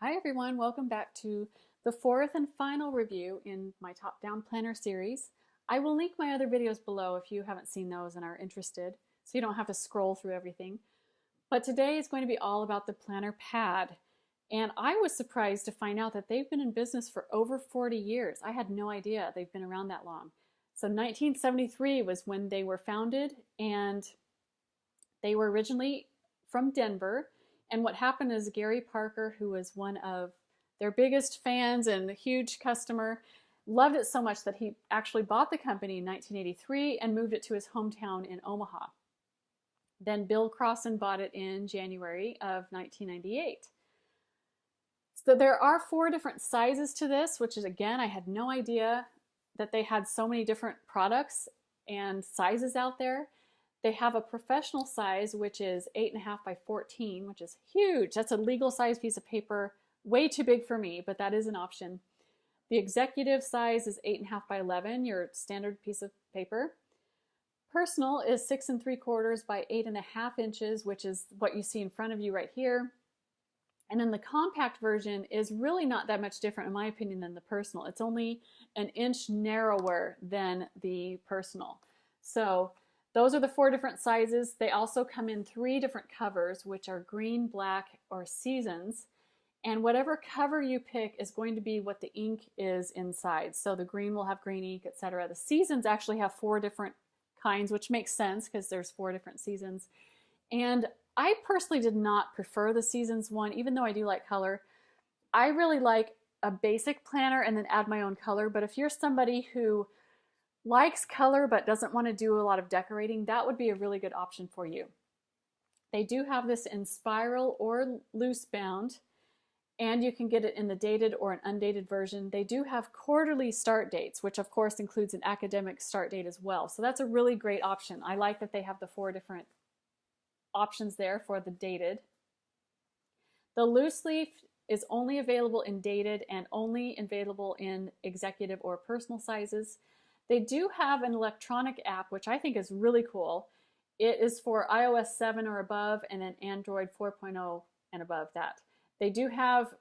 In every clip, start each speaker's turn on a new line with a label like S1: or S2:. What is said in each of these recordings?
S1: Hi everyone, welcome back to the fourth and final review in my top-down planner series. I will link my other videos below if you haven't seen those and are interested, so you don't have to scroll through everything. But today is going to be all about the planner pad. And I was surprised to find out that they've been in business for over 40 years. I had no idea they've been around that long. So 1973 was when they were founded, and they were originally from Denver. And what happened is Gary Parker, who was one of their biggest fans and a huge customer, loved it so much that he actually bought the company in 1983 and moved it to his hometown in Omaha. Then Bill Crossan bought it in January of 1998. So there are 4 different sizes to this, which is, again, I had no idea that they had so many different products and sizes out there. They have a professional size, which is 8.5 by 14, which is huge. That's a legal size piece of paper, way too big for me, but that is an option. The executive size is 8.5 by 11, your standard piece of paper. Personal is 6 3/4 by 8.5 inches, which is what you see in front of you right here. And then the compact version is really not that much different, in my opinion, than the personal. It's only an inch narrower than the personal. So those are the 4 different sizes. They also come in 3 different covers, which are green, black, or seasons. And whatever cover you pick is going to be what the ink is inside. So the green will have green ink, etc. The seasons actually have 4 different kinds, which makes sense because there's 4 different seasons. And I personally did not prefer the seasons one, even though I do like color. I really like a basic planner and then add my own color. But if you're somebody who likes color but doesn't want to do a lot of decorating, that would be a really good option for you. They do have this in spiral or loose bound, and you can get it in the dated or an undated version. They do have quarterly start dates, which of course includes an academic start date as well. So that's a really great option. I like that they have the 4 different options there for the dated. The loose leaf is only available in dated and only available in executive or personal sizes. They do have an electronic app, which I think is really cool. It is for iOS 7 or above and an Android 4.0 and above that. They do have,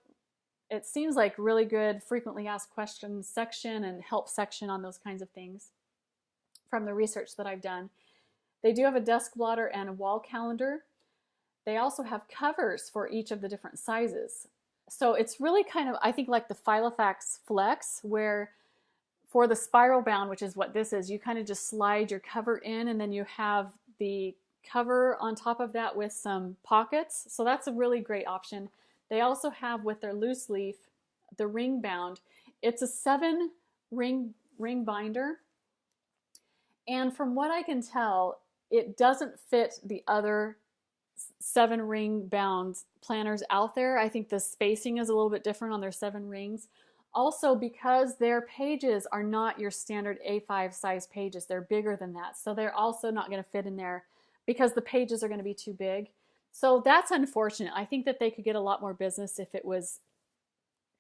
S1: it seems like, really good frequently asked questions section and help section on those kinds of things from the research that I've done. They do have a desk blotter and a wall calendar. They also have covers for each of the different sizes. So it's really kind of, I think, like the Filofax Flex, where for the spiral bound, which is what this is, you kind of just slide your cover in and then you have the cover on top of that with some pockets. So that's a really great option. They also have, with their loose leaf, the ring bound. It's a 7 ring binder. And from what I can tell, it doesn't fit the other 7 ring bound planners out there. I think the spacing is a little bit different on their 7 rings. Also, because their pages are not your standard A5 size pages, they're bigger than that. So they're also not going to fit in there because the pages are going to be too big. So that's unfortunate. I think that they could get a lot more business if it was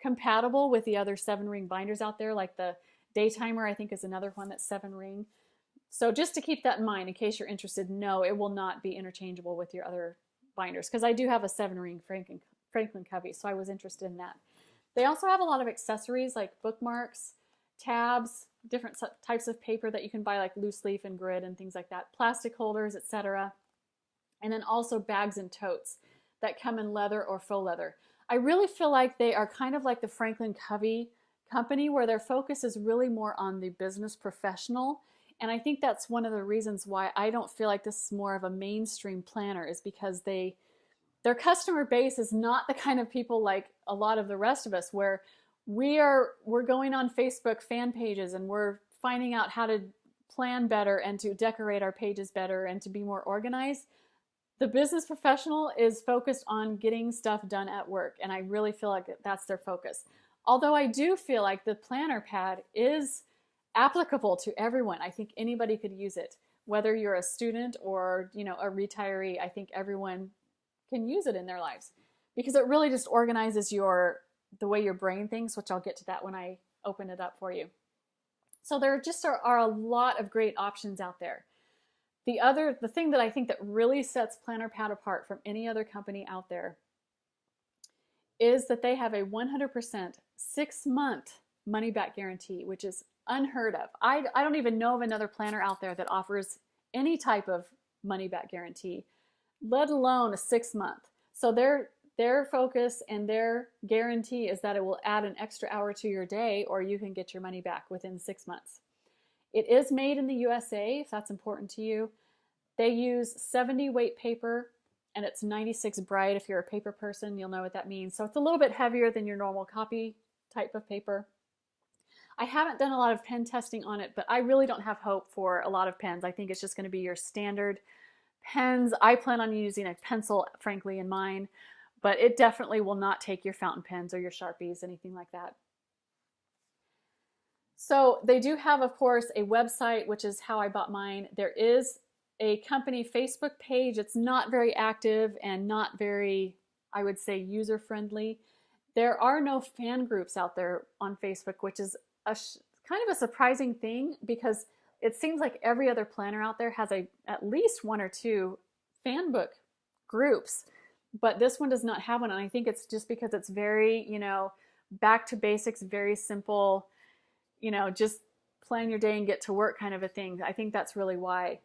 S1: compatible with the other 7 ring binders out there, like the Daytimer, I think, is another one that's 7 ring. So just to keep that in mind, in case you're interested, no, it will not be interchangeable with your other binders, because I do have a 7 ring Franklin Covey, so I was interested in that. They also have a lot of accessories like bookmarks, tabs, different types of paper that you can buy, like loose leaf and grid and things like that, plastic holders, etc. And then also bags and totes that come in leather or faux leather. I really feel like they are kind of like the Franklin Covey company, where their focus is really more on the business professional. And I think that's one of the reasons why I don't feel like this is more of a mainstream planner, is because their customer base is not the kind of people like a lot of the rest of us, where we're going on Facebook fan pages and we're finding out how to plan better and to decorate our pages better and to be more organized. The business professional is focused on getting stuff done at work, and I really feel like that's their focus. Although I do feel like the planner pad is applicable to everyone. I think anybody could use it, whether you're a student or, a retiree. I think everyone can use it in their lives because it really just organizes the way your brain thinks, which I'll get to that when I open it up for you. So there just are a lot of great options out there. The thing that I think that really sets Planner Pad apart from any other company out there is that they have a 100% 6-month money back guarantee, which is unheard of. I don't even know of another planner out there that offers any type of money back guarantee, let alone a 6-month. So their focus and their guarantee is that it will add an extra hour to your day, or you can get your money back within 6 months. It is made in the USA, if that's important to you. They use 70 weight paper, and it's 96 bright. If you're a paper person, you'll know what that means. So it's a little bit heavier than your normal copy type of paper. I haven't done a lot of pen testing on it, but I really don't have hope for a lot of pens. I think it's just going to be your standard pens. I plan on using a pencil, frankly, in mine, but it definitely will not take your fountain pens or your Sharpies, anything like that. So they do have, of course, a website, which is how I bought mine. There is a company Facebook page. It's not very active and not very, I would say, user-friendly. There are no fan groups out there on Facebook, which is kind of a surprising thing, because it seems like every other planner out there has at least 1 or 2 fan book groups, but this one does not have one. And I think it's just because it's very, back to basics, very simple, just plan your day and get to work kind of a thing. I think that's really why.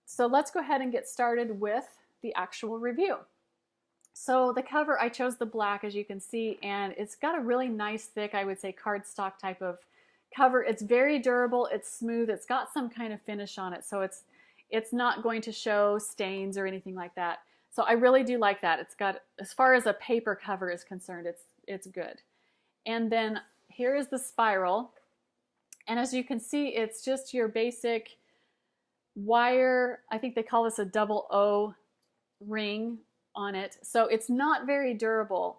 S1: So let's go ahead and get started with the actual review. So the cover, I chose the black, as you can see, and it's got a really nice, thick, I would say, cardstock type of cover. It's very durable, it's smooth, it's got some kind of finish on it, so it's not going to show stains or anything like that. So I really do like that. It's got, as far as a paper cover is concerned, it's good. And then here is the spiral, and as you can see, it's just your basic wire. I think they call this a double O ring on it. So it's not very durable,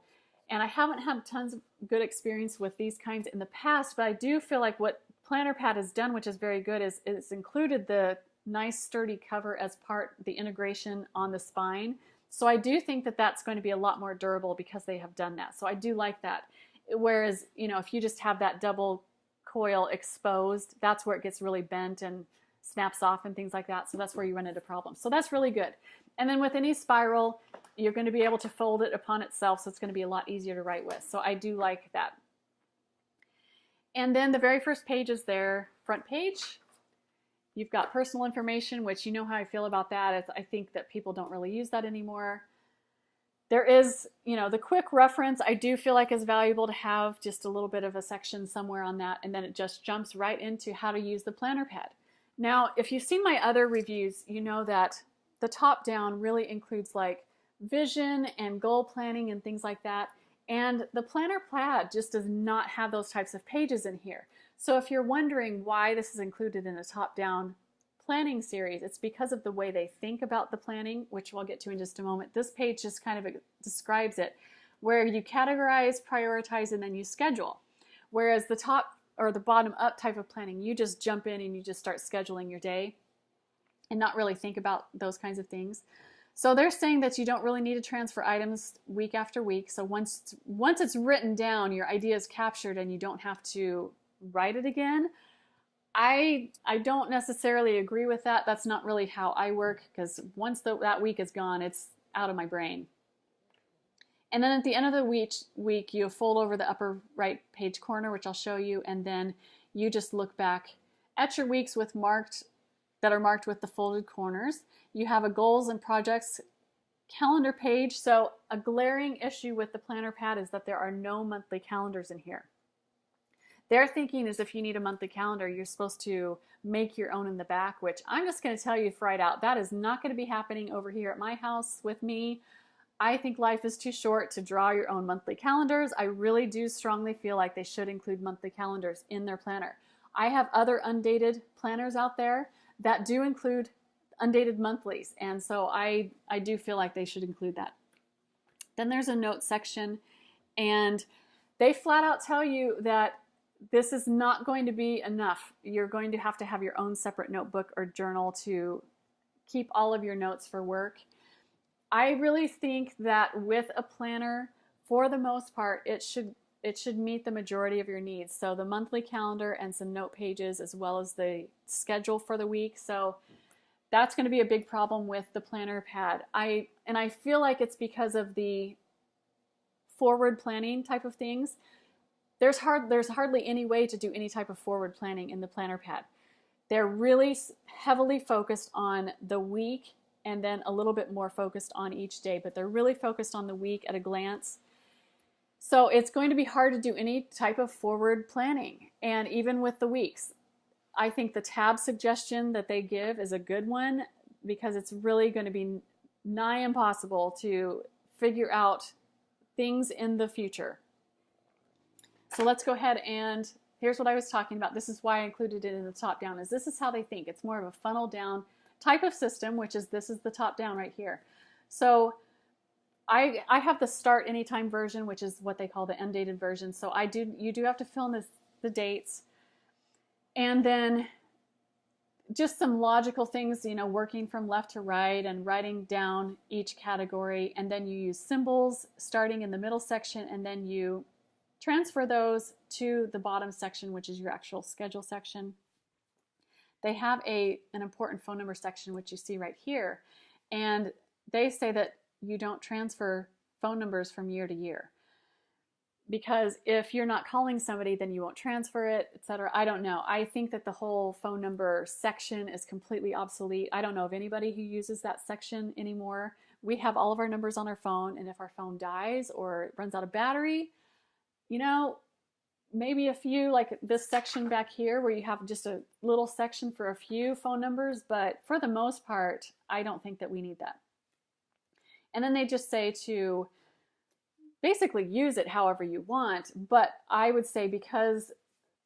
S1: and I haven't had tons of good experience with these kinds in the past, but I do feel like what PlannerPad has done, which is very good, is it's included the nice sturdy cover as part the integration on the spine. So I do think that that's going to be a lot more durable because they have done that. So I do like that. Whereas, if you just have that double coil exposed, that's where it gets really bent and snaps off and things like that. So that's where you run into problems. So that's really good. And then with any spiral, you're going to be able to fold it upon itself, so it's going to be a lot easier to write with. So I do like that. And then the very first page is their front page. You've got personal information, which you know how I feel about that. I think that people don't really use that anymore. There is, the quick reference, I do feel like is valuable to have just a little bit of a section somewhere on that, and then it just jumps right into how to use the PlannerPad. Now, if you've seen my other reviews, you know that the top down really includes like vision and goal planning and things like that. And the PlannerPad just does not have those types of pages in here. So if you're wondering why this is included in a top-down planning series, it's because of the way they think about the planning, which we'll get to in just a moment. This page just kind of describes it, where you categorize, prioritize, and then you schedule. Whereas the top or the bottom up type of planning, you just jump in and you just start scheduling your day and not really think about those kinds of things. So they're saying that you don't really need to transfer items week after week. So once it's written down, your idea is captured and you don't have to write it again. I don't necessarily agree with that. That's not really how I work, because once that week is gone, it's out of my brain. And then at the end of the week, you fold over the upper right page corner, which I'll show you, and then you just look back at your weeks that are marked with the folded corners. You have a goals and projects calendar page. So a glaring issue with the PlannerPad is that there are no monthly calendars in here. Their thinking is if you need a monthly calendar, you're supposed to make your own in the back, which I'm just going to tell you right out, that is not going to be happening over here at my house with me. I think life is too short to draw your own monthly calendars. I really do strongly feel like they should include monthly calendars in their planner. I have other undated planners out there that do include undated monthlies, and so I do feel like they should include that. Then there's a notes section, and they flat out tell you that this is not going to be enough. You're going to have your own separate notebook or journal to keep all of your notes for work. I really think that with a planner, for the most part, it should meet the majority of your needs. So the monthly calendar and some note pages, as well as the schedule for the week. So that's going to be a big problem with the PlannerPad. And I feel like it's because of the forward planning type of things, there's hardly any way to do any type of forward planning in the planner pad. They're really heavily focused on the week and then a little bit more focused on each day, but they're really focused on the week at a glance. So it's going to be hard to do any type of forward planning. And even with the weeks, I think the tab suggestion that they give is a good one, because it's really going to be nigh impossible to figure out things in the future. So let's go ahead, and here's what I was talking about. This is why I included it in the top down, is this is how they think. It's more of a funnel down type of system, which is, this is the top down right here. So I have the start anytime version, which is what they call the undated version. So you do have to fill in the dates, and then just some logical things, you know, working from left to right and writing down each category. And then you use symbols starting in the middle section, and then you transfer those to the bottom section, which is your actual schedule section. They have an important phone number section, which you see right here. And they say that you don't transfer phone numbers from year to year, because if you're not calling somebody, then you won't transfer it, etc. I don't know. I think that the whole phone number section is completely obsolete. I don't know of anybody who uses that section anymore. We have all of our numbers on our phone, and if our phone dies or runs out of battery, you know, maybe a few, like this section back here where you have just a little section for a few phone numbers, but for the most part, I don't think that we need that. And then they just say to basically use it however you want, but I would say because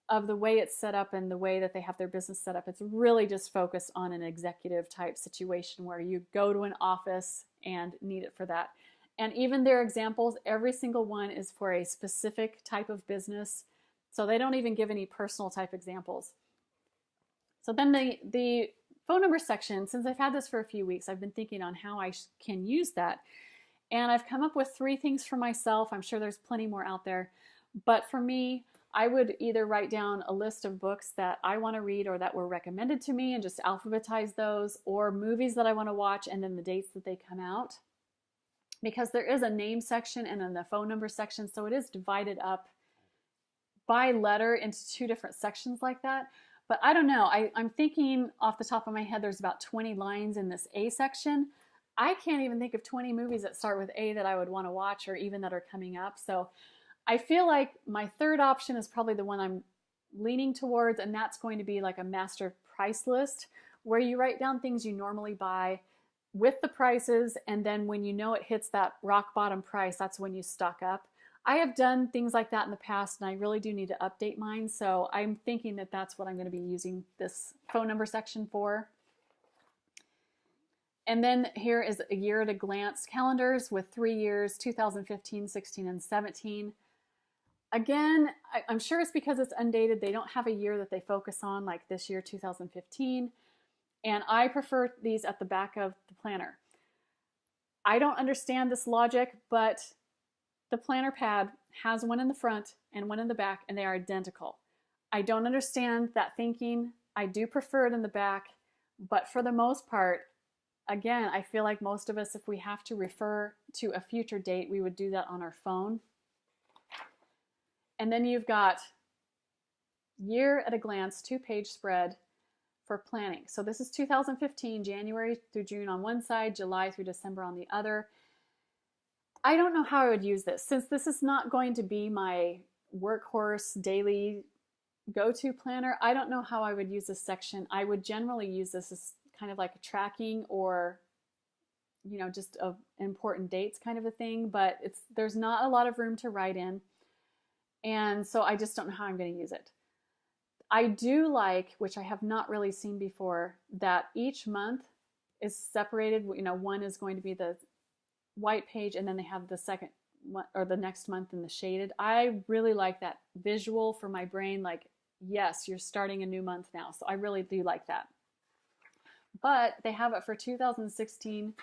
S1: of the way it's set up and the way that they have their business set up, it's really just focused on an executive type situation where you go to an office and need it for that. And even their examples, every single one is for a specific type of business. So they don't even give any personal type examples. So then the phone number section, since I've had this for a few weeks, I've been thinking on how I can use that. And I've come up with 3 things for myself. I'm sure there's plenty more out there. But for me, I would either write down a list of books that I want to read or that were recommended to me and just alphabetize those, or movies that I want to watch and then the dates that they come out. Because there is a name section and then the phone number section, so it is divided up by letter into 2 different sections like that. But I don't know, I'm thinking off the top of my head, there's about 20 lines in this A section. I can't even think of 20 movies that start with A that I would want to watch or even that are coming up. So I feel like my third option is probably the one I'm leaning towards, and that's going to be like a master price list where you write down things you normally buy with the prices, and then when you know it hits that rock bottom price, that's when you stock up. I have done things like that in the past, and I really do need to update mine, so I'm thinking that that's what I'm going to be using this phone number section for. And then here is a year at a glance calendars with 3 years, 2015, 16, and 17. Again, I'm sure it's because it's undated. They don't have a year that they focus on, like this year, 2015. And I prefer these at the back of the planner. I don't understand this logic, but the planner pad has one in the front and one in the back, and they are identical. I don't understand that thinking. I do prefer it in the back, but for the most part, again, I feel like most of us, if we have to refer to a future date, we would do that on our phone. And then you've got year at a glance, 2-page spread for planning. So this is 2015, January through June on one side, July through December on the other. I don't know how I would use this. Since this is not going to be my workhorse daily go-to planner, I don't know how I would use this section. I would generally use this as kind of like a tracking or, you know, just of important dates kind of a thing, but there's not a lot of room to write in. And so I just don't know how I'm going to use it. I do like, which I have not really seen before, that each month is separated. You know, one is going to be the white page, and then they have the second or the next month in the shaded. I really like that visual for my brain, like, yes, you're starting a new month now. So I really do like that. But they have it for 2016,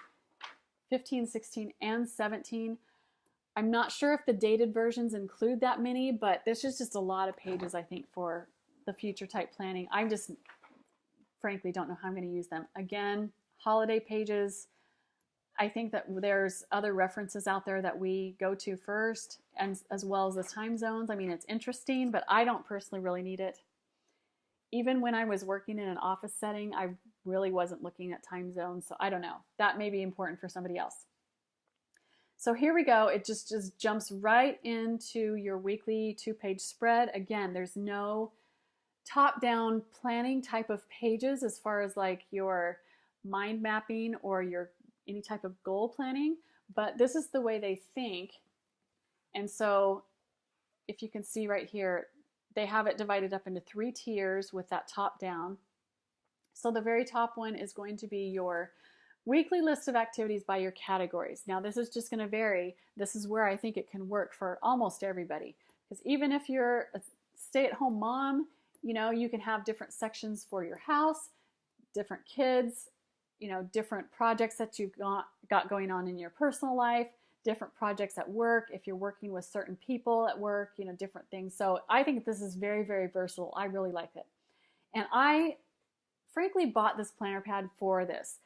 S1: 15, 16, and 17. I'm not sure if the dated versions include that many, but this is just a lot of pages, I think, for the future type planning. I just frankly don't know how I'm going to use them. Again, holiday pages, I think that there's other references out there that we go to first, and as well as the time zones. I mean, it's interesting, but I don't personally really need it. Even when I was working in an office setting, I really wasn't looking at time zones, so I don't know. That may be important for somebody else. So here we go. It just jumps right into your weekly 2-page spread. Again, there's no top-down planning type of pages as far as like your mind mapping or your any type of goal planning, but this is the way they think. And so if you can see right here, they have it divided up into 3 tiers with that top down. So the very top one is going to be your weekly list of activities by your categories. Now this is just going to vary. This is where I think it can work for almost everybody, because even if you're a stay-at-home mom, you know, you can have different sections for your house, different kids, you know, different projects that you've got going on in your personal life, different projects at work, if you're working with certain people at work, you know, different things. So I think this is very, very versatile. I really like it. And I frankly bought this planner pad for this.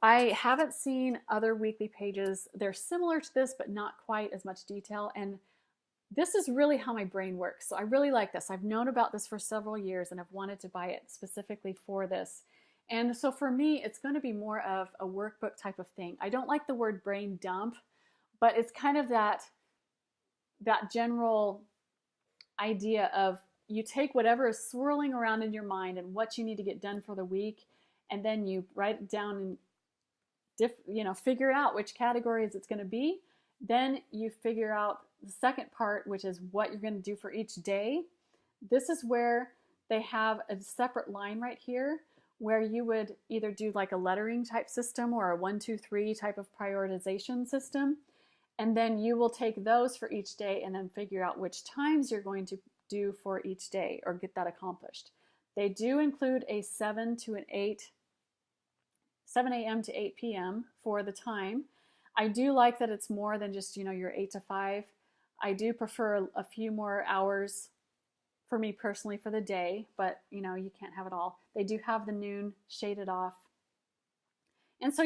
S1: I haven't seen other weekly pages. They're similar to this, but not quite as much detail. And this is really how my brain works. So I really like this. I've known about this for several years and I've wanted to buy it specifically for this. And so for me, it's going to be more of a workbook type of thing. I don't like the word brain dump, but it's kind of that general idea of you take whatever is swirling around in your mind and what you need to get done for the week, and then you write it down and figure out which categories it's going to be. Then you figure out the second part, which is what you're going to do for each day. This is where they have a separate line right here where you would either do like a lettering type system or a 1, 2, 3 type of prioritization system. And then you will take those for each day and then figure out which times you're going to do for each day or get that accomplished. They do include a 7 a.m. to 8 p.m. for the time. I do like that it's more than just, your 8 to 5. I do prefer a few more hours for me personally for the day, but you can't have it all. They do have the noon shaded off. And so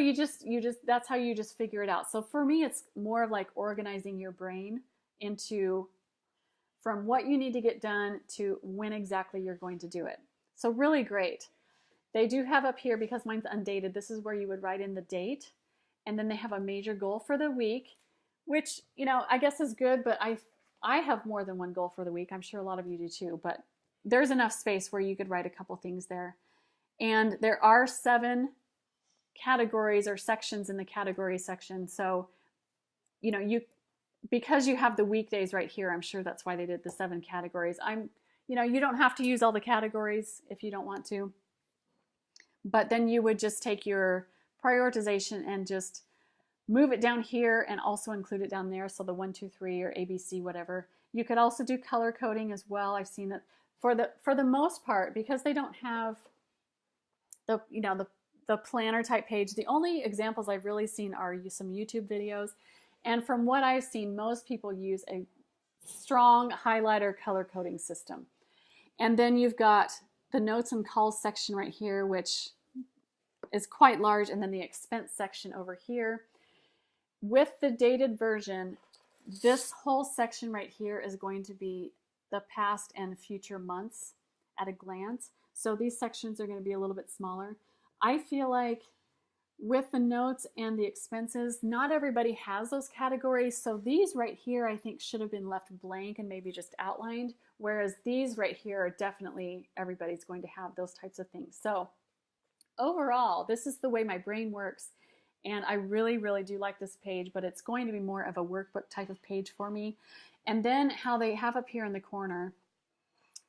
S1: that's how you just figure it out. So for me, it's more of like organizing your brain into from what you need to get done to when exactly you're going to do it. So really great. They do have up here, because mine's undated, this is where you would write in the date. And then they have a major goal for the week, which, I guess is good, but I have more than one goal for the week. I'm sure a lot of you do too, but there's enough space where you could write a couple things there. And there are 7 categories or sections in the category section. So, because you have the weekdays right here, I'm sure that's why they did the 7 categories. You don't have to use all the categories if you don't want to, but then you would just take your prioritization and just move it down here and also include it down there. So the 1, 2, 3 or ABC, whatever. You could also do color coding as well. I've seen that for the most part, because they don't have the planner type page. The only examples I've really seen are some YouTube videos. And from what I've seen, most people use a strong highlighter color coding system. And then you've got the notes and calls section right here, which is quite large. And then the expense section over here. With the dated version, this whole section right here is going to be the past and future months at a glance. So these sections are going to be a little bit smaller. I feel like with the notes and the expenses, not everybody has those categories. So these right here, I think, should have been left blank and maybe just outlined. Whereas these right here are definitely, everybody's going to have those types of things. So overall, this is the way my brain works. And I really, really do like this page, but it's going to be more of a workbook type of page for me. And then how they have up here in the corner,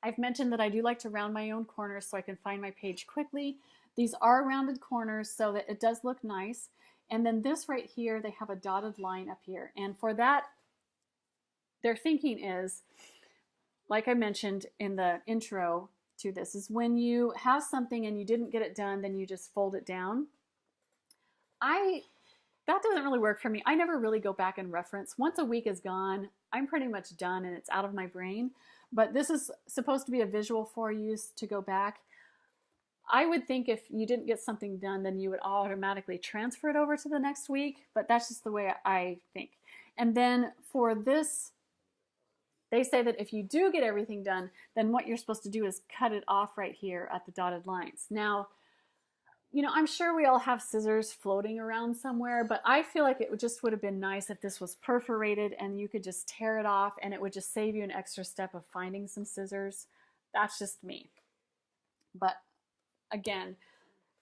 S1: I've mentioned that I do like to round my own corners so I can find my page quickly. These are rounded corners so that it does look nice. And then this right here, they have a dotted line up here. And for that, their thinking is, like I mentioned in the intro to this, is when you have something and you didn't get it done, then you just fold it down. That doesn't really work for me. I never really go back and reference. Once a week is gone, I'm pretty much done and it's out of my brain. But this is supposed to be a visual for you to go back. I would think if you didn't get something done, then you would automatically transfer it over to the next week, but that's just the way I think. And then for this, they say that if you do get everything done, then what you're supposed to do is cut it off right here at the dotted lines. Now, you know, I'm sure we all have scissors floating around somewhere, but I feel like it just would have been nice if this was perforated and you could just tear it off and it would just save you an extra step of finding some scissors. That's just me. But again,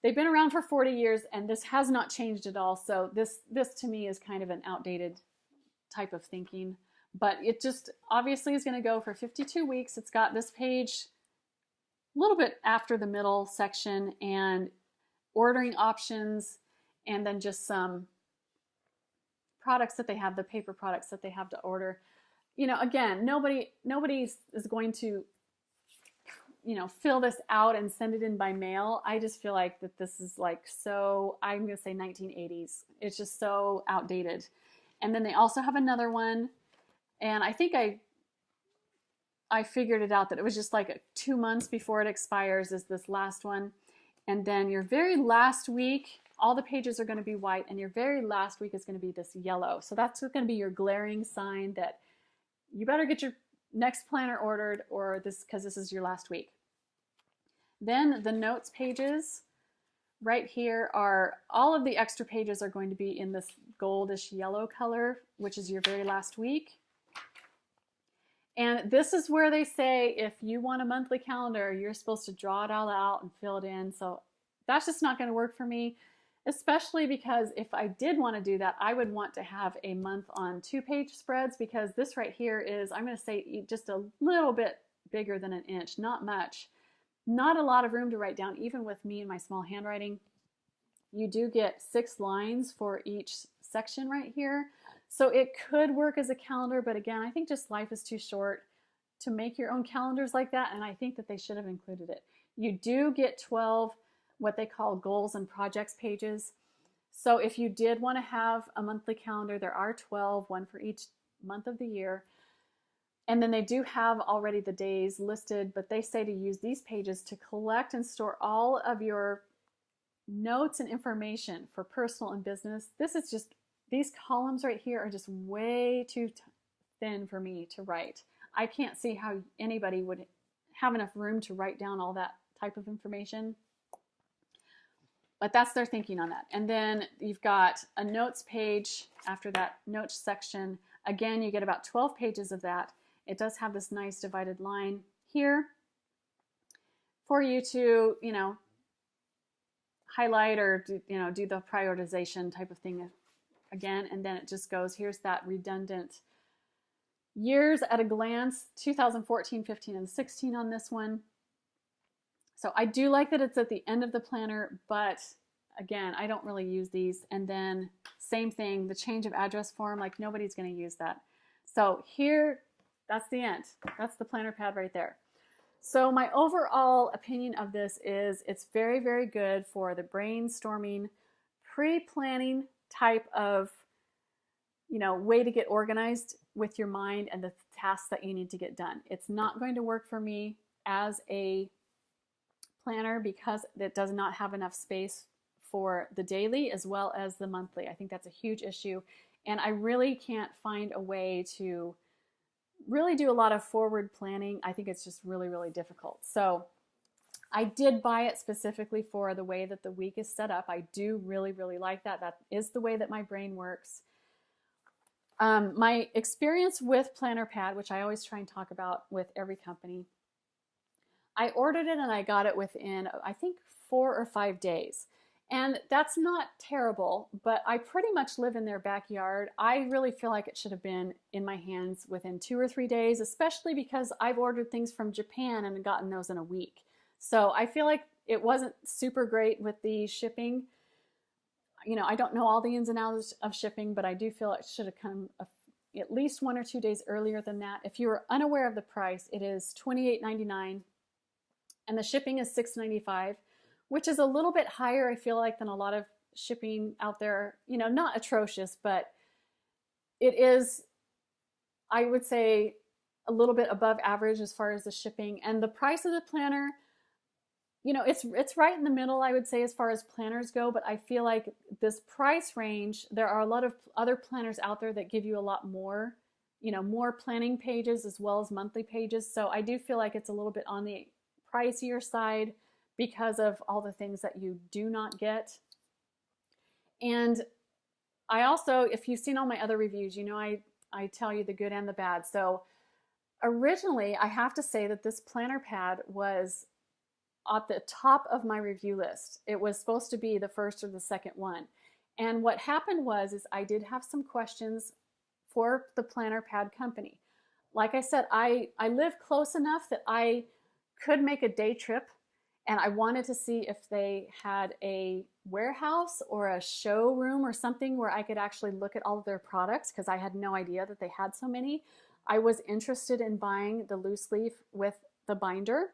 S1: they've been around for 40 years and this has not changed at all. So this to me is kind of an outdated type of thinking, but it just obviously is going to go for 52 weeks. It's got this page a little bit after the middle section and ordering options, and then just some products that they have, the paper products that they have to order. You know, again, nobody is going to, you know, fill this out and send it in by mail. I just feel like that this is like so, I'm going to say 1980s. It's just so outdated. And then they also have another one, and I think I figured it out that it was just like 2 months before it expires is this last one. And then your very last week, all the pages are going to be white, and your very last week is going to be this yellow. So that's going to be your glaring sign that you better get your next planner ordered, or this, because this is your last week. Then the notes pages right here are, all of the extra pages are going to be in this goldish yellow color, which is your very last week. And this is where they say if you want a monthly calendar, you're supposed to draw it all out and fill it in. So that's just not going to work for me, especially because if I did want to do that, I would want to have a month on 2-page spreads, because this right here is, I'm going to say, just a little bit bigger than an inch, not much. Not a lot of room to write down, even with me and my small handwriting. You do get 6 lines for each section right here. So it could work as a calendar, but again, I think just life is too short to make your own calendars like that, and I think that they should have included it. You do get 12 what they call goals and projects pages. So if you did want to have a monthly calendar, there are 12, one for each month of the year. And then they do have already the days listed, but they say to use these pages to collect and store all of your notes and information for personal and business. This is just, these columns right here are just way too thin for me to write. I can't see how anybody would have enough room to write down all that type of information. But that's their thinking on that. And then you've got a notes page after that notes section. Again, you get about 12 pages of that. It does have this nice divided line here for you to, you know, highlight or do the prioritization type of thing again. And then it just goes, here's that redundant years at a glance, 2014, 15, and 16 on this one. So I do like that it's at the end of the planner, but again, I don't really use these. And then same thing, the change of address form, like nobody's going to use that. So here, that's the end. That's the planner pad right there. So my overall opinion of this is it's very, very good for the brainstorming, pre-planning type of, way to get organized with your mind and the tasks that you need to get done. It's not going to work for me as a planner because it does not have enough space for the daily as well as the monthly. I think that's a huge issue, and I really can't find a way to really do a lot of forward planning. I think it's just really, really difficult. So I did buy it specifically for the way that the week is set up. I do really, really like that. That is the way that my brain works. My experience with Planner Pad, which I always try and talk about with every company, I ordered it and I got it within, I think, 4 or 5 days. And that's not terrible, but I pretty much live in their backyard. I really feel like it should have been in my hands within 2 or 3 days, especially because I've ordered things from Japan and gotten those in a week. So I feel like it wasn't super great with the shipping. I don't know all the ins and outs of shipping, but I do feel it should have come at least 1 or 2 days earlier than that. If you are unaware of the price, it is $28.99 and the shipping is $6.95, which is a little bit higher, I feel like, than a lot of shipping out there. Not atrocious, but it is, I would say, a little bit above average as far as the shipping. And the price of the planner, you know, it's right in the middle, I would say, as far as planners go, but I feel like this price range, there are a lot of other planners out there that give you a lot more, you know, more planning pages as well as monthly pages. So I do feel like it's a little bit on the pricier side because of all the things that you do not get. And I also, if you've seen all my other reviews, you know, I tell you the good and the bad. So originally, I have to say that this planner pad was at the top of my review list. It was supposed to be the first or the second one. And what happened was is I did have some questions for the planner pad company. Like I said, I live close enough that I could make a day trip, and I wanted to see if they had a warehouse or a showroom or something where I could actually look at all of their products, because I had no idea that they had so many. I was interested in buying the loose leaf with the binder,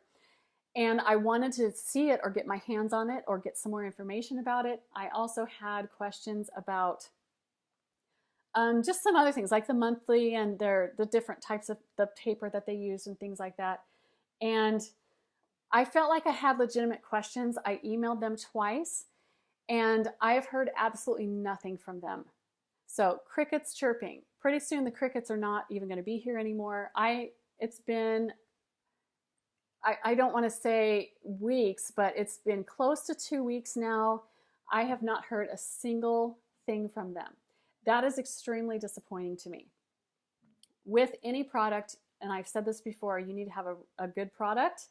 S1: and I wanted to see it or get my hands on it or get some more information about it. I also had questions about just some other things like the monthly and the different types of the paper that they use and things like that. And I felt like I had legitimate questions. I emailed them twice, and I have heard absolutely nothing from them. So crickets chirping. Pretty soon the crickets are not even going to be here anymore. It's been, I don't want to say weeks, but it's been close to 2 weeks now. I have not heard a single thing from them. That is extremely disappointing to me. With any product, and I've said this before, you need to have a good product,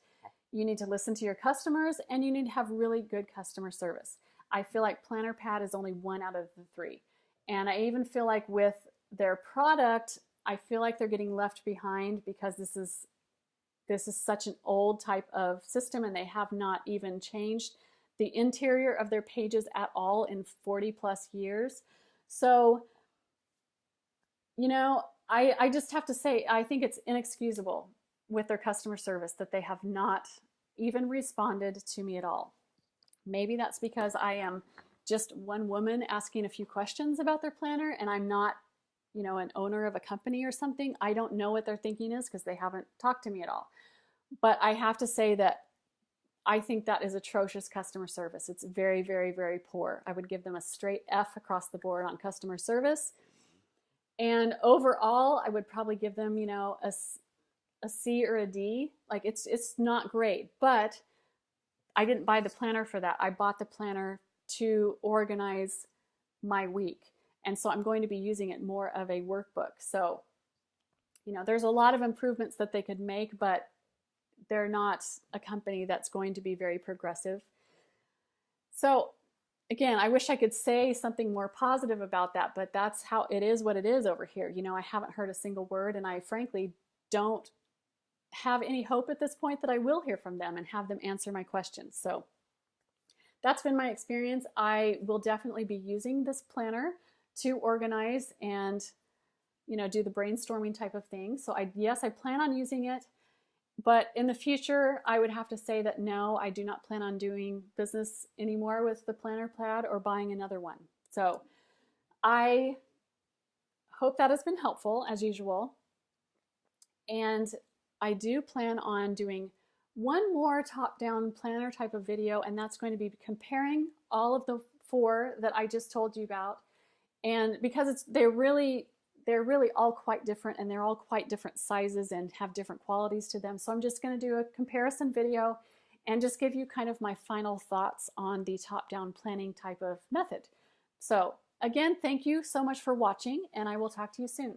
S1: you need to listen to your customers, and you need to have really good customer service. I feel like Planner Pad is only 1 out of the 3. And I even feel like with their product, I feel like they're getting left behind because this is such an old type of system, and they have not even changed the interior of their pages at all in 40 plus years. So, you know, I just have to say, I think it's inexcusable with their customer service that they have not even responded to me at all. Maybe that's because I am just one woman asking a few questions about their planner, and I'm not, you know, an owner of a company or something. I don't know what their thinking is because they haven't talked to me at all. But I have to say that I think that is atrocious customer service. It's very, very, very poor. I would give them a straight F across the board on customer service. And overall, I would probably give them, you know, a C or a D. Like it's not great, but I didn't buy the planner for that. I bought the planner to organize my week. And so I'm going to be using it more of a workbook. So, you know, there's a lot of improvements that they could make, but they're not a company that's going to be very progressive. So again, I wish I could say something more positive about that, but that's how it is, what it is over here. You know, I haven't heard a single word, and I frankly don't have any hope at this point that I will hear from them and have them answer my questions. So that's been my experience. I will definitely be using this planner to organize and, you know, do the brainstorming type of thing. So yes, I plan on using it. But in the future, I would have to say that no, I do not plan on doing business anymore with the Planner Pad or buying another one. So I hope that has been helpful as usual. And I do plan on doing one more top-down planner type of video, and that's going to be comparing all of the 4 that I just told you about. And because they're really all quite different, and they're all quite different sizes and have different qualities to them. So I'm just going to do a comparison video and just give you kind of my final thoughts on the top-down planning type of method. So again, thank you so much for watching, and I will talk to you soon.